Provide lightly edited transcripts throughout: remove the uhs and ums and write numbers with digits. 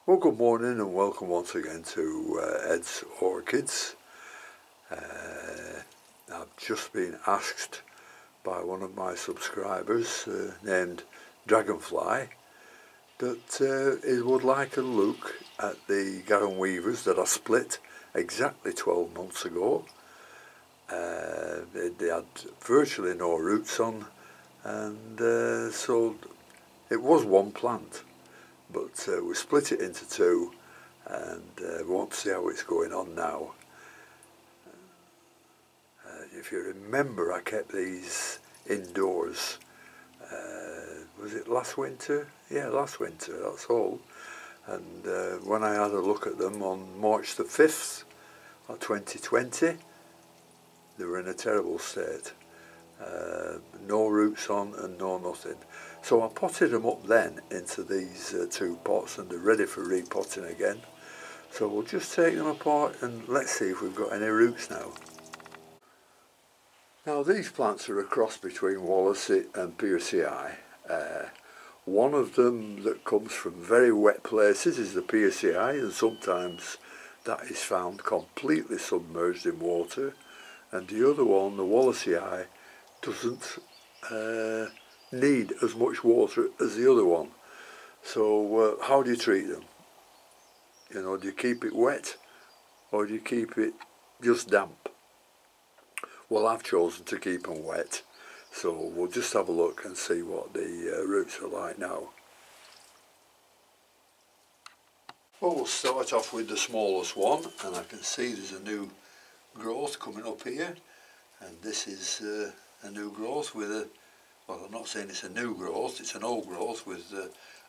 Well, good morning and welcome once again to Ed's Orchids. I've just been asked by one of my subscribers named Dragonfly that he would like a look at the Garum Weavers that I split exactly 12 months ago. They had virtually no roots on, and so it was one plant. But we split it into two, and we want to see how it's going on now. If you remember, I kept these indoors. Was it last winter? Yeah, last winter, that's all. And when I had a look at them on March the 5th of 2020, they were in a terrible state. No roots on and no nothing. So I potted them up then into these two pots, and they're ready for repotting again. So we'll just take them apart and let's see if we've got any roots now. Now these plants are a cross between Wallasey and Pearcii. One of them that comes from very wet places is the Pearcii, and sometimes that is found completely submerged in water. And the other one, the Wallacei, doesn't need as much water as the other one. So how do you treat them? You know, do you keep it wet or do you keep it just damp? Well, I've chosen to keep them wet, so we'll just have a look and see what the roots are like now. Well, we'll start off with the smallest one, and I can see there's a new growth coming up here, and this is a new growth with a, well, I'm not saying it's a new growth, it's an old growth with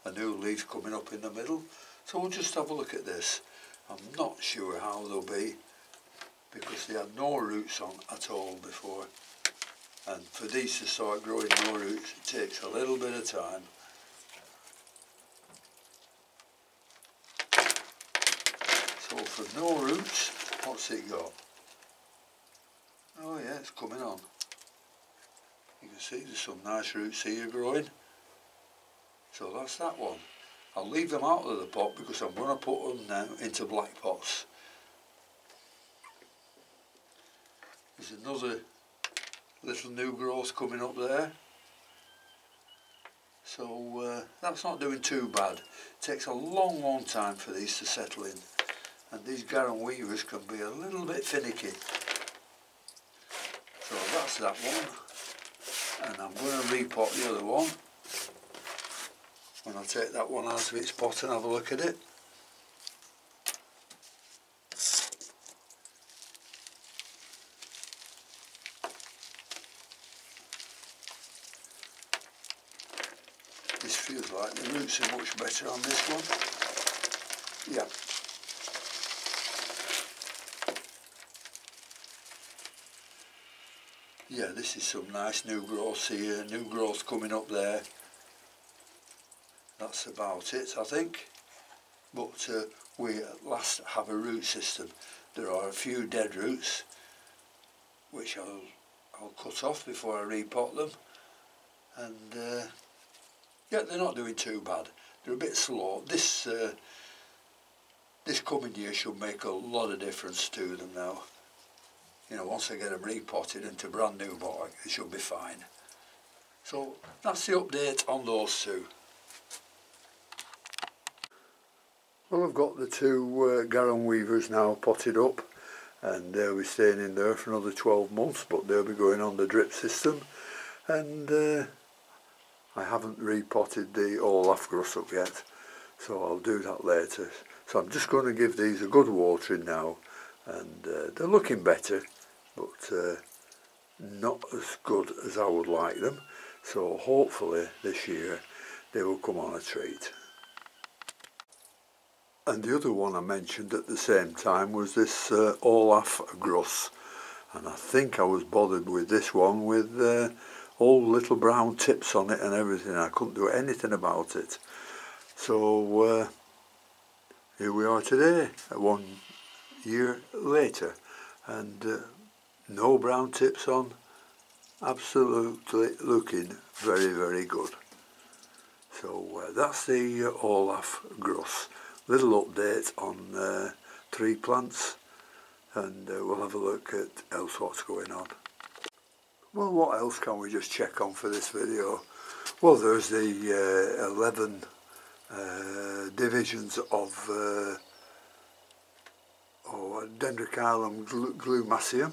a new leaf coming up in the middle. So we'll just have a look at this. I'm not sure how they'll be, because they had no roots on at all before, and for these to start growing no roots, it takes a little bit of time. So for no roots, what's it got? Oh yeah, it's coming on. You can see there's some nice roots here growing. So that's that one. I'll leave them out of the pot because I'm going to put them now into black pots. There's another little new growth coming up there. So that's not doing too bad. It takes a long time for these to settle in. And these Garum Weavers can be a little bit finicky. So that's that one. And I'm going to repot the other one. When I take that one out of its pot and have a look at it. This feels like the roots are much better on this one. Yeah. Yeah, this is some nice new growth here, new growth coming up there. That's about it, I think. But we at last have a root system. There are a few dead roots, which I'll cut off before I repot them. And yeah, they're not doing too bad. They're a bit slow. This coming year should make a lot of difference to them now. You know, once I get them repotted into brand new bark, they should be fine. So that's the update on those two. Well, I've got the two Garum Weavers now potted up, and they'll be staying in there for another 12 months, but they'll be going on the drip system. And I haven't repotted the Olaf Grossup yet, so I'll do that later. So I'm just going to give these a good watering now, and they're looking better, but not as good as I would like them. So hopefully this year they will come on a treat. And the other one I mentioned at the same time was this Olaf Gruss, and I think I was bothered with this one with all little brown tips on it and everything. I couldn't do anything about it. So here we are today, 1 year later, and no brown tips on, absolutely looking very, very good. So that's the Olaf Gruss. little update on tree plants, and we'll have a look at else what's going on. Well, what else can we just check on for this video? Well, there's the 11 divisions of Dendrochilum glumaceum,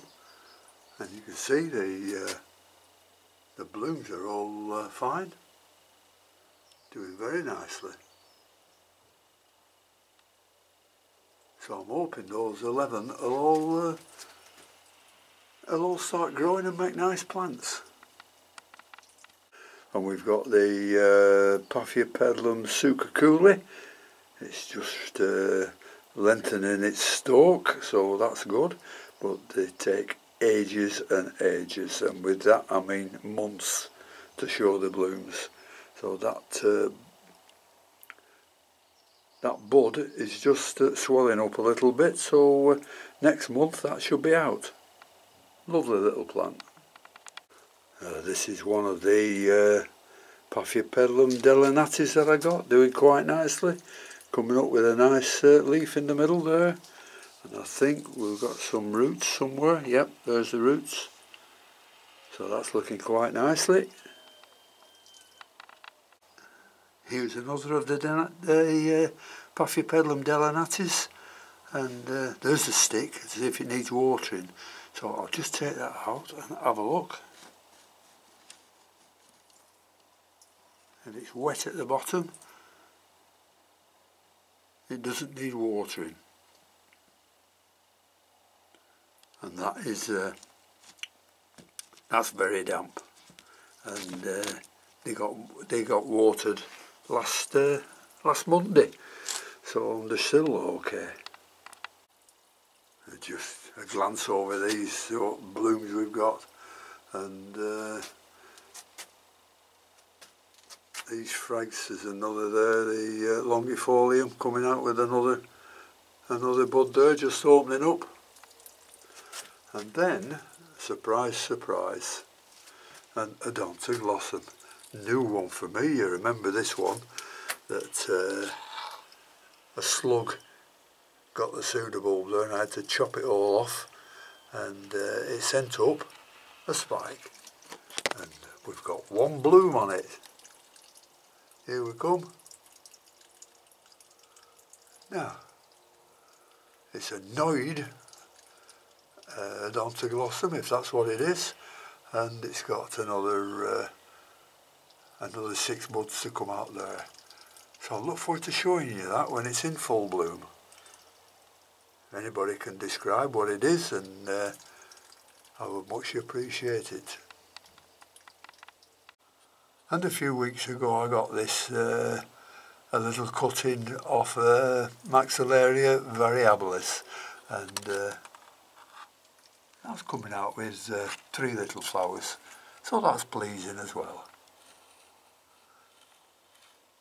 and you can see the blooms are all fine, doing very nicely. So I'm hoping those 11 will all start growing and make nice plants. And we've got the Paphiopedilum succocooli. It's just lengthening its stalk, so that's good, but they take ages and ages, and with that I mean months, to show the blooms. So that bud is just swelling up a little bit, so next month that should be out. Lovely little plant. This is one of the Paphiopedilum delenatis that I got, doing quite nicely, coming up with a nice leaf in the middle there, and I think we've got some roots somewhere. Yep, there's the roots, so that's looking quite nicely. Here's another of the Paphiopedilum delenatis, and there's the stick as if it needs watering, so I'll just take that out and have a look. And it's wet at the bottom. It doesn't need watering, and that is that's very damp, and they got watered last Monday, so they're still okay. Just a glance over these blooms we've got, and these frags, there's another there, the longifolium coming out with another bud there, just opening up. And then, surprise, surprise, an Odontoglossum, new one for me. You remember this one, that a slug got the pseudobulb there and I had to chop it all off, and it sent up a spike, and we've got one bloom on it. Here we come. Now, it's a Noid Odontoglossum, if that's what it is, and it's got another 6 buds to come out there. So I look forward to showing you that when it's in full bloom. Anybody can describe what it is, and I would much appreciate it. And a few weeks ago I got this, a little cutting off Maxillaria variabilis, and that's coming out with 3 little flowers, so that's pleasing as well.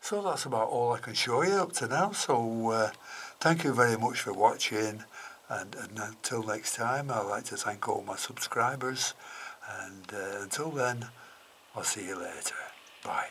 So that's about all I can show you up to now, so thank you very much for watching, and until next time I'd like to thank all my subscribers, and until then I'll see you later. Bye.